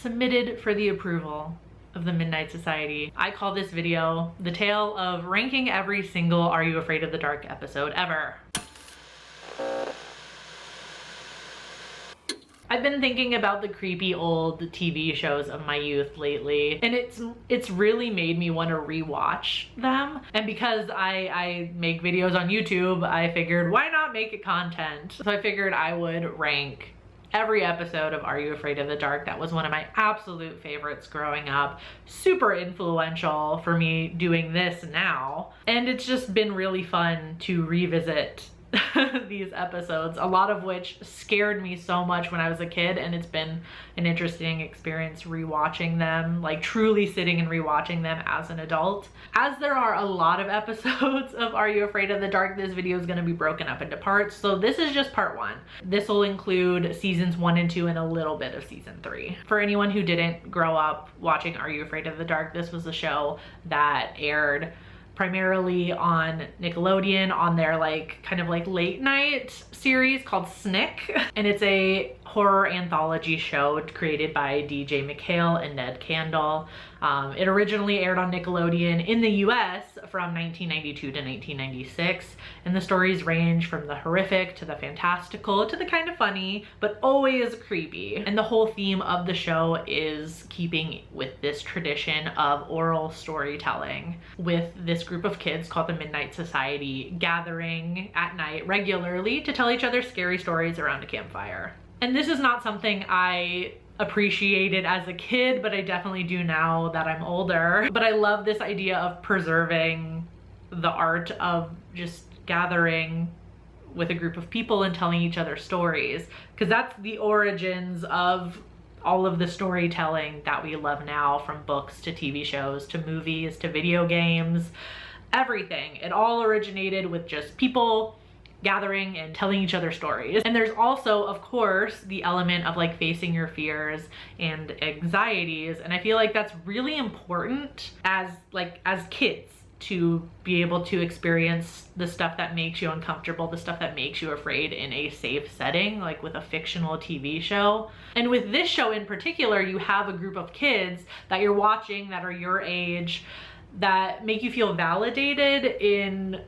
submitted for the approval of the Midnight Society. I call this video the tale of ranking every single Are You Afraid of the Dark episode ever. I've been thinking about the creepy old TV shows of my youth lately, and it's really made me want to rewatch them. And because I make videos on YouTube, I figured why not make it content? So I figured I would rank every episode of Are You Afraid of the Dark. That was one of my absolute favorites growing up. Super influential for me doing this now. And it's just been really fun to revisit these episodes, a lot of which scared me so much when I was a kid, and it's been an interesting experience rewatching them, like truly sitting and rewatching them as an adult. As there are a lot of episodes of Are You Afraid of the Dark, this video is going to be broken up into parts, so this is just part 1. This will include seasons 1 and 2 and a little bit of season 3. For anyone who didn't grow up watching Are You Afraid of the Dark, this was a show that aired primarily on Nickelodeon on their kind of late night series called Snick. And it's a horror anthology show created by DJ McHale and Ned Candle. It originally aired on Nickelodeon in the US from 1992 to 1996, and the stories range from the horrific to the fantastical to the kind of funny, but always creepy. And the whole theme of the show is keeping with this tradition of oral storytelling, with this group of kids called the Midnight Society gathering at night regularly to tell each other scary stories around a campfire. And this is not something I appreciated as a kid, but I definitely do now that I'm older. But I love this idea of preserving the art of just gathering with a group of people and telling each other stories, because that's the origins of all of the storytelling that we love now, from books to TV shows to movies to video games, everything. It all originated with just people gathering and telling each other stories. And there's also, of course, the element of facing your fears and anxieties, and I feel like that's really important as kids, to be able to experience the stuff that makes you uncomfortable, the stuff that makes you afraid in a safe setting, like with a fictional TV show. And with this show in particular, you have a group of kids that you're watching that are your age, that make you feel validated in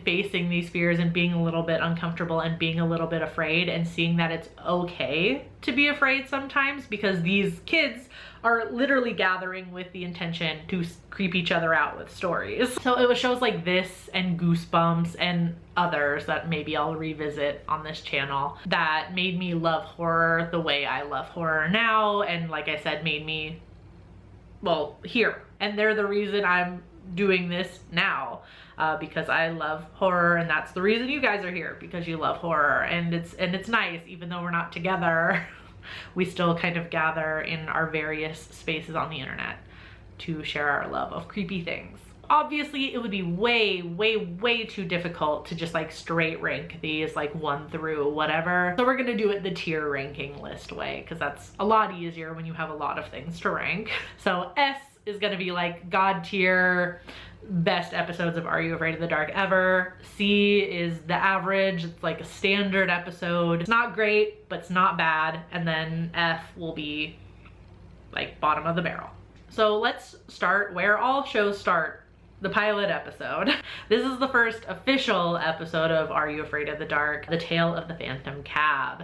facing these fears and being a little bit uncomfortable and being a little bit afraid, and seeing that it's okay to be afraid sometimes, because these kids are literally gathering with the intention to creep each other out with stories. So it was shows like this and Goosebumps and others that maybe I'll revisit on this channel that made me love horror the way I love horror now, and like I said, made me, well, here. And they're the reason I'm doing this now, because I love horror, and that's the reason you guys are here, because you love horror. And it's nice, even though we're not together, we still kind of gather in our various spaces on the internet to share our love of creepy things. Obviously, it would be way too difficult to just straight rank these 1 through whatever. So we're gonna do it the tier ranking list way, because that's a lot easier when you have a lot of things to rank. So S is gonna be God tier, best episodes of Are You Afraid of the Dark ever. C is the average, it's a standard episode. It's not great, but it's not bad. And then F will be bottom of the barrel. So let's start where all shows start, the pilot episode. This is the first official episode of Are You Afraid of the Dark, The Tale of the Phantom Cab.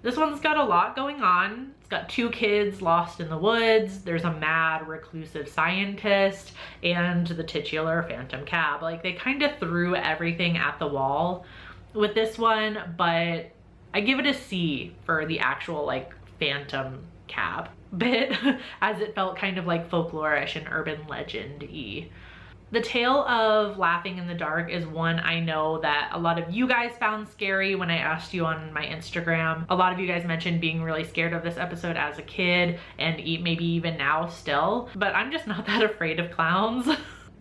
This one's got a lot going on. It's got 2 kids lost in the woods. There's a mad reclusive scientist and the titular phantom cab. They kind of threw everything at the wall with this one, but I give it a C for the actual phantom cab bit, as it felt kind of folklorish and urban legend-y. The tale of Laughing in the Dark is one I know that a lot of you guys found scary when I asked you on my Instagram. A lot of you guys mentioned being really scared of this episode as a kid, and maybe even now still, but I'm just not that afraid of clowns.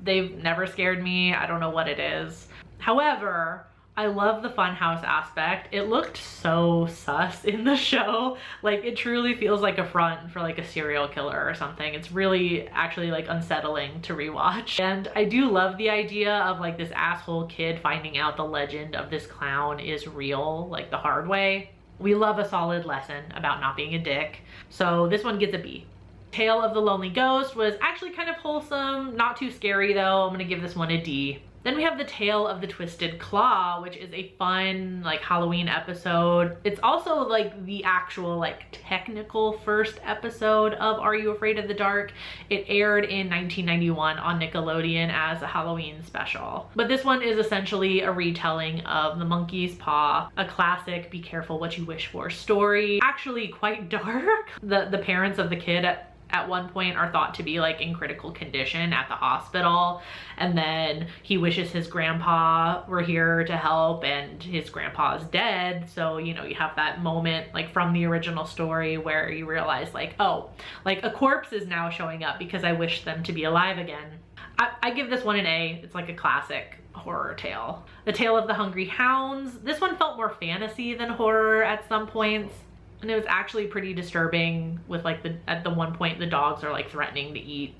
They've never scared me. I don't know what it is. However, I love the funhouse aspect. It looked so sus in the show. It truly feels like a front for a serial killer or something. It's really actually unsettling to rewatch. And I do love the idea of this asshole kid finding out the legend of this clown is real, the hard way. We love a solid lesson about not being a dick. So this one gets a B. Tale of the Lonely Ghost was actually kind of wholesome, not too scary though. I'm gonna give this one a D. Then we have the Tale of the Twisted Claw, which is a fun like Halloween episode. It's also like the actual like technical first episode of Are You Afraid of the Dark? It aired in 1991 on Nickelodeon as a Halloween special. But this one is essentially a retelling of The Monkey's Paw, a classic be careful what you wish for story. Actually quite dark. The parents of the kid at one point are thought to be like in critical condition at the hospital, and then he wishes his grandpa were here to help, and his grandpa is dead. So you know, you have that moment like from the original story where you realize like, oh, like a corpse is now showing up because I wish them to be alive again. I give this one an A. It's like a classic horror tale. The Tale of the Hungry Hounds. This one felt more fantasy than horror at some points. And it was actually pretty disturbing with like at the one point the dogs are like threatening to eat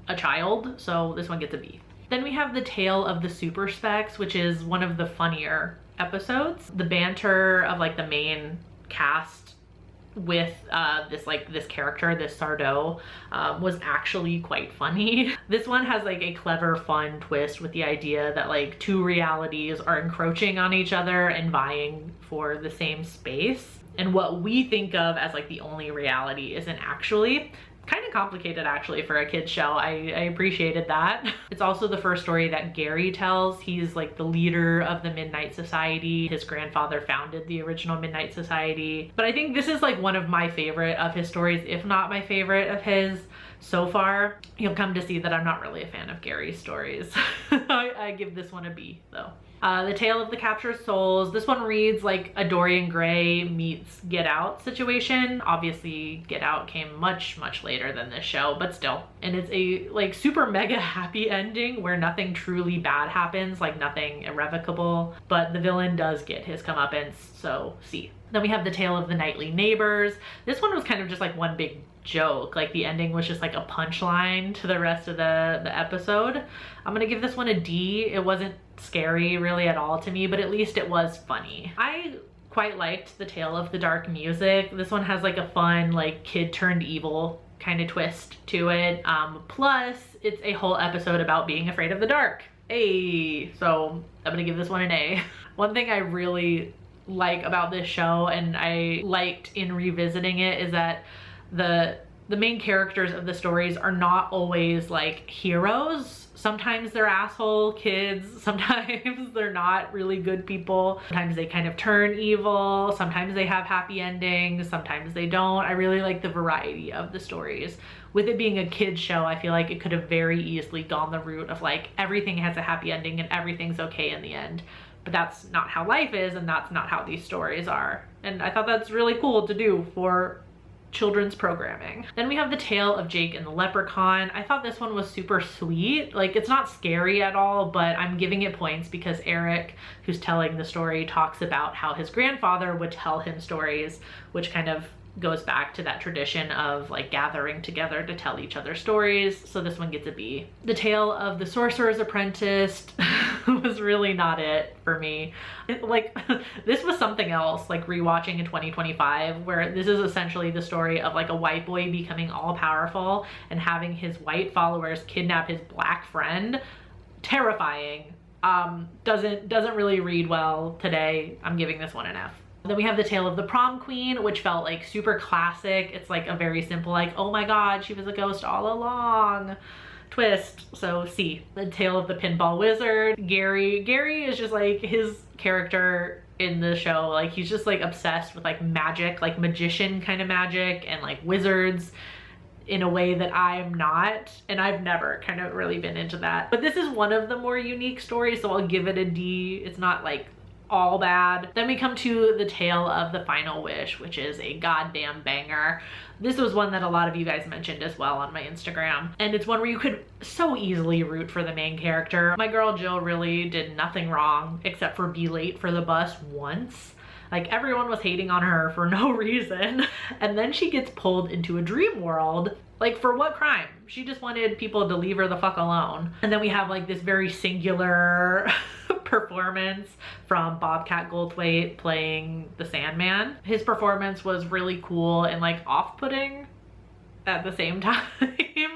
a child. So this one gets a B. Then we have the Tale of the Super Specs, which is one of the funnier episodes. The banter of like the main cast with this character, this Sardo, was actually quite funny. This one has like a clever, fun twist with the idea that like two realities are encroaching on each other and vying for the same space. And what we think of as like the only reality isn't actually. Kind of complicated actually for a kid's show. I appreciated that. It's also the first story that Gary tells. He's like the leader of the Midnight Society. His grandfather founded the original Midnight Society. But I think this is like one of my favorite of his stories, if not my favorite of his so far. You'll come to see that I'm not really a fan of Gary's stories. I give this one a B though. The Tale of the Captured Souls. This one reads like a Dorian Gray meets Get Out situation. Obviously Get Out came much later than this show, but still. And it's a like super mega happy ending where nothing truly bad happens, like nothing irrevocable, but the villain does get his comeuppance, so C. Then we have the Tale of the Nightly Neighbors. This one was kind of just like one big joke. Like the ending was just like a punchline to the rest of the episode. I'm gonna give this one a D. It wasn't scary really at all to me, but at least it was funny. I quite liked the Tale of the Dark music. This one has like a fun like kid turned evil kind of twist to it. Plus it's a whole episode about being afraid of the dark. Hey, so I'm gonna give this one an A. One thing I really like about this show, and I liked in revisiting it, is that the main characters of the stories are not always like heroes. Sometimes they're asshole kids, sometimes they're not really good people, sometimes they kind of turn evil, sometimes they have happy endings, sometimes they don't. I really like the variety of the stories. With it being a kid's show, I feel like it could have very easily gone the route of like everything has a happy ending and everything's okay in the end. But that's not how life is, and that's not how these stories are. And I thought that's really cool to do for children's programming. Then we have the Tale of Jake and the Leprechaun. I thought this one was super sweet. Like it's not scary at all, but I'm giving it points because Eric, who's telling the story, talks about how his grandfather would tell him stories, which kind of goes back to that tradition of like gathering together to tell each other stories. So this one gets a B. The Tale of the Sorcerer's Apprentice was really not it for me. Like this was something else, like rewatching in 2025, where this is essentially the story of like a white boy becoming all powerful and having his white followers kidnap his black friend. Terrifying. Doesn't really read well today. I'm giving this one an F. Then we have the Tale of the Prom Queen, which felt like super classic. It's like a very simple like, oh my god, she was a ghost all along twist. So C. The Tale of the Pinball Wizard. Gary is just like his character in the show. Like he's just like obsessed with like magic, like magician kind of magic and like wizards in a way that I'm not, and I've never kind of really been into that. But this is one of the more unique stories, so I'll give it a D. It's not like all bad. Then we come to the Tale of the Final Wish, which is a goddamn banger. This was one that a lot of you guys mentioned as well on my Instagram, and it's one where you could so easily root for the main character. My girl Jill really did nothing wrong except for be late for the bus once. Like everyone was hating on her for no reason, and then she gets pulled into a dream world. Like for what crime? She just wanted people to leave her the fuck alone. And then we have like this very singular performance from Bobcat Goldthwait playing the Sandman. His performance was really cool and like off-putting at the same time.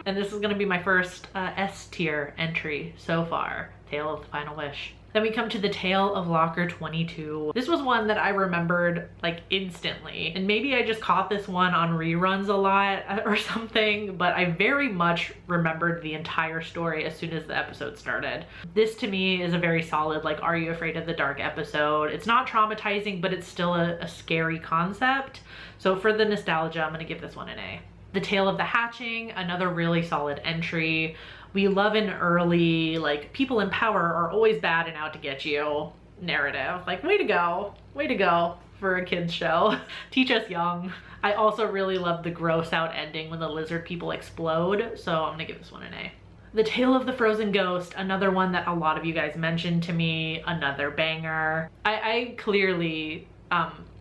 And this is gonna be my first S tier entry so far, Tale of the Final Wish. Then we come to the Tale of Locker 22. This was one that I remembered like instantly. And maybe I just caught this one on reruns a lot or something, but I very much remembered the entire story as soon as the episode started. This to me is a very solid, like, Are You Afraid of the Dark episode. It's not traumatizing, but it's still a scary concept. So for the nostalgia, I'm gonna give this one an A. The Tale of the Hatching, another really solid entry. We love an early, like, people in power are always bad and out to get you narrative. Like, way to go for a kid's show. Teach us young. I also really love the gross out ending when the lizard people explode, so I'm gonna give this one an A. The Tale of the Frozen Ghost, another one that a lot of you guys mentioned to me, another banger. I clearly,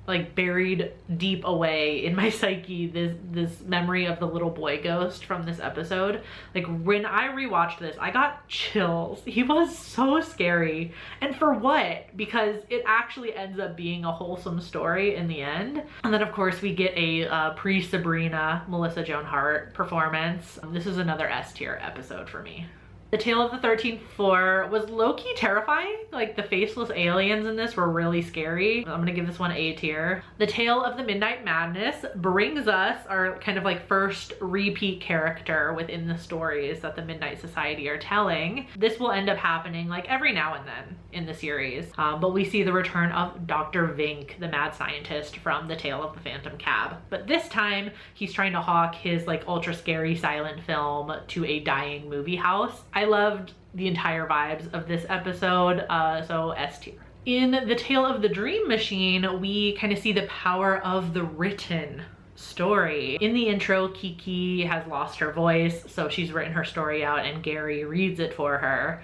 like, buried deep away in my psyche this memory of the little boy ghost from this episode. Like, when I rewatched this, I got chills. He was so scary. And for what? Because it actually ends up being a wholesome story in the end. And then of course we get a pre-Sabrina Melissa Joan Hart performance. This is another S tier episode for me. The Tale of the 13th Floor was low-key terrifying. Like, the faceless aliens in this were really scary. I'm gonna give this one A tier. The Tale of the Midnight Madness brings us our kind of like first repeat character within the stories that the Midnight Society are telling. This will end up happening like every now and then in the series. But we see the return of Dr. Vink, the mad scientist from The Tale of the Phantom Cab. But this time he's trying to hawk his like ultra scary silent film to a dying movie house. I loved the entire vibes of this episode, so S tier. In The Tale of the Dream Machine, we kind of see the power of the written story. In the intro, Kiki has lost her voice, so she's written her story out and Gary reads it for her,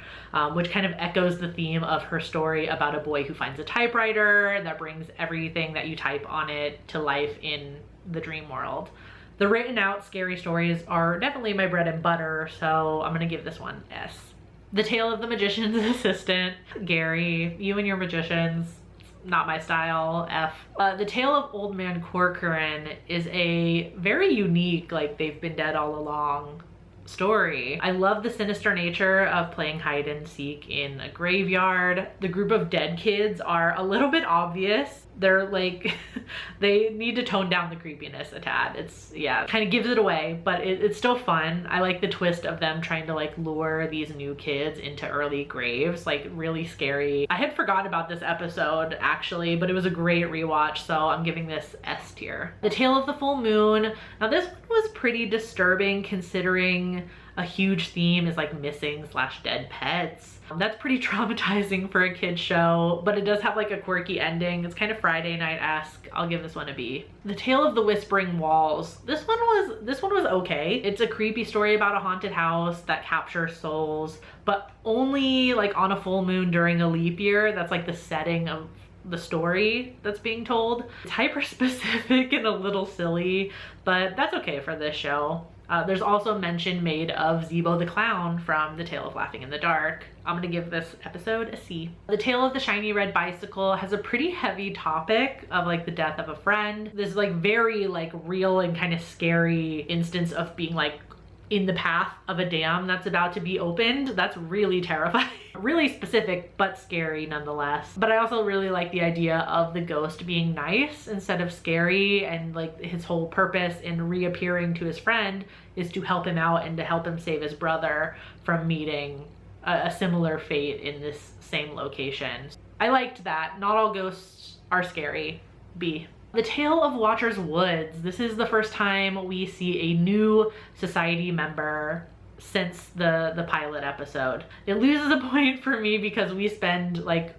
which kind of echoes the theme of her story about a boy who finds a typewriter that brings everything that you type on it to life in the dream world. The written out scary stories are definitely my bread and butter, so I'm gonna give this one S. The Tale of the Magician's Assistant. Gary, you and your magicians, not my style, F. The Tale of Old Man Corcoran is a very unique, like they've been dead all along story. I love the sinister nature of playing hide and seek in a graveyard. The group of dead kids are a little bit obvious. They're like, they need to tone down the creepiness a tad. It's, yeah, kind of gives it away, but it's still fun. I like the twist of them trying to like lure these new kids into early graves, like really scary. I had forgotten about this episode actually, but it was a great rewatch, so I'm giving this S tier. The Tale of the Full Moon. Now this one was pretty disturbing considering a huge theme is like missing / dead pets. That's pretty traumatizing for a kid's show, but it does have like a quirky ending. It's kind of Friday Night-esque. I'll give this one a B. The Tale of the Whispering Walls. This one was okay. It's a creepy story about a haunted house that captures souls, but only like on a full moon during a leap year. That's like the setting of the story that's being told. It's hyper specific and a little silly, but that's okay for this show. There's also mention made of Zeebo the Clown from The Tale of Laughing in the Dark. I'm gonna give this episode a C. The Tale of the Shiny Red Bicycle has a pretty heavy topic of like the death of a friend. This is like very like real and kind of scary instance of being like in the path of a dam that's about to be opened. That's really terrifying. Really specific, but scary nonetheless. But I also really like the idea of the ghost being nice instead of scary, and like his whole purpose in reappearing to his friend is to help him out and to help him save his brother from meeting a similar fate in this same location. I liked that. Not all ghosts are scary. B. The Tale of Watcher's Woods. This is the first time we see a new society member since the pilot episode. It loses a point for me because we spend like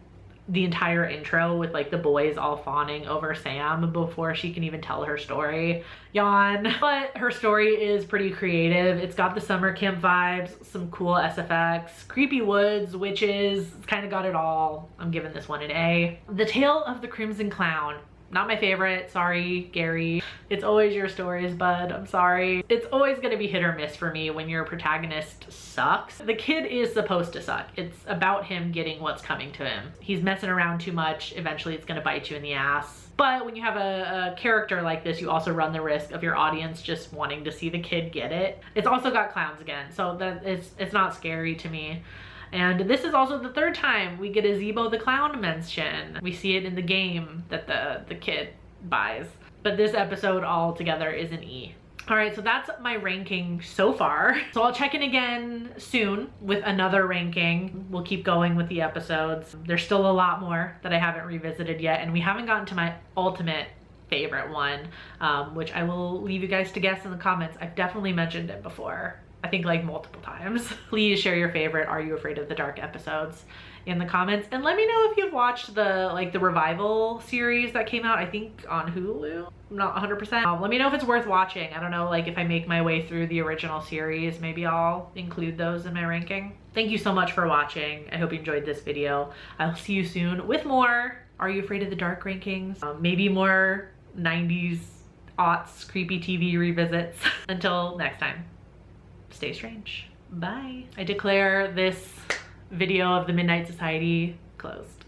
the entire intro with like the boys all fawning over Sam before she can even tell her story. Yawn. But her story is pretty creative. It's got the summer camp vibes, some cool SFX, creepy woods, witches, it's kind of got it all. I'm giving this one an A. The Tale of the Crimson Clown. Not my favorite, sorry, Gary. It's always your stories, bud, I'm sorry. It's always gonna be hit or miss for me when your protagonist sucks. The kid is supposed to suck. It's about him getting what's coming to him. He's messing around too much, eventually it's gonna bite you in the ass. But when you have a character like this, you also run the risk of your audience just wanting to see the kid get it. It's also got clowns again, so that it's not scary to me. And this is also the third time we get a Zeebo the Clown mention. We see it in the game that the kid buys. But this episode altogether is an E. All right, so that's my ranking so far. So I'll check in again soon with another ranking. We'll keep going with the episodes. There's still a lot more that I haven't revisited yet, and we haven't gotten to my ultimate favorite one, which I will leave you guys to guess in the comments. I've definitely mentioned it before. I think like multiple times. Please share your favorite Are You Afraid of the Dark episodes in the comments, and let me know if you've watched the revival series that came out, I think on Hulu. I'm not 100%. Let me know if it's worth watching. I don't know, like if I make my way through the original series, maybe I'll include those in my ranking. Thank you so much for watching. I hope you enjoyed this video. I'll see you soon with more Are You Afraid of the Dark rankings. Maybe more 90s aughts creepy TV revisits. Until next time, stay strange. Bye. I declare this video of the Midnight Society closed.